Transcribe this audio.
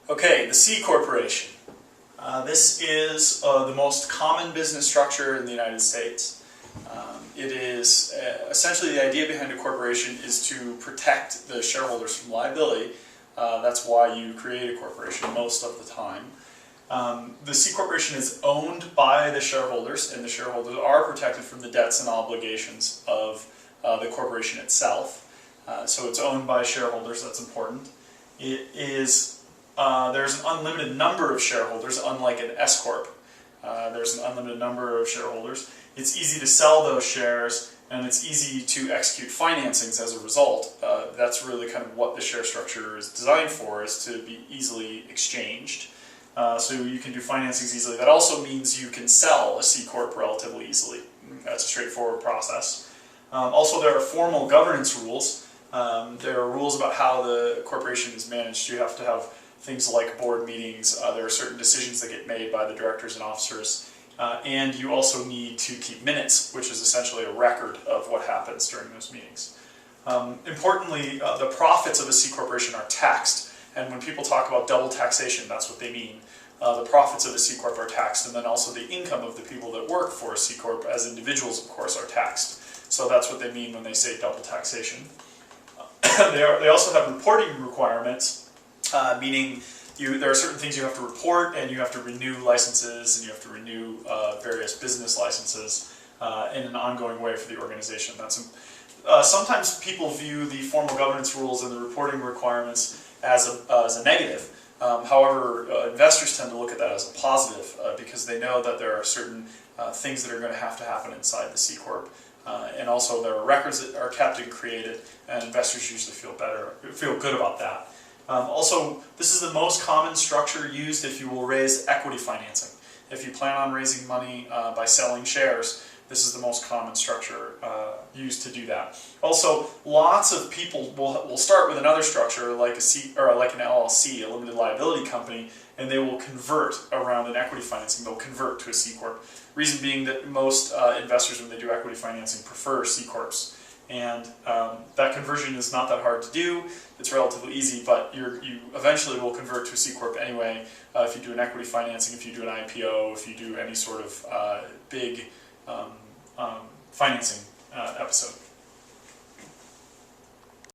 Okay, the C Corporation. This is the most common business structure in the United States. It is essentially the idea behind a corporation is to protect the shareholders from liability. That's why you create a corporation most of the time. The C Corporation is owned by the shareholders, and the shareholders are protected from the debts and obligations of the corporation itself. So it's owned by shareholders, that's important. It is there's an unlimited number of shareholders, unlike an S Corp. There's an unlimited number of shareholders. It's easy to sell those shares, and it's easy to execute financings as a result. That's really kind of what the share structure is designed for, is to be easily exchanged. So you can do financings easily. That also means you can sell a C Corp relatively easily. That's a straightforward process. Also, there are formal governance rules. There are rules about how the corporation is managed. You have to have things like board meetings. There are certain decisions that get made by the directors and officers. And you also need to keep minutes, which is essentially a record of what happens during those meetings. Importantly, the profits of a C Corporation are taxed. And when people talk about double taxation, that's what they mean. The profits of a C Corp are taxed, and then also the income of the people that work for a C Corp as individuals, of course, are taxed. So that's what they mean when they say double taxation. They also have reporting requirements, meaning there are certain things you have to report, and you have to renew licenses, and you have to renew various business licenses in an ongoing way for the organization. Sometimes people view the formal governance rules and the reporting requirements as a negative. However, investors tend to look at that as a positive because they know that there are certain things that are going to happen inside the C Corp. And also there are records that are kept and created, and investors usually feel good about that. Also, this is the most common structure used if you will raise equity financing. If you plan on raising money by selling shares, this is the most common structure used to do that. Also, lots of people will start with another structure like an LLC, a limited liability company, and they will convert around an equity financing. They'll convert to a C Corp. Reason being that most investors, when they do equity financing, prefer C Corps. And that conversion is not that hard to do. It's relatively easy, but you eventually will convert to a C Corp anyway if you do an equity financing, if you do an IPO, if you do any sort of big financing episode.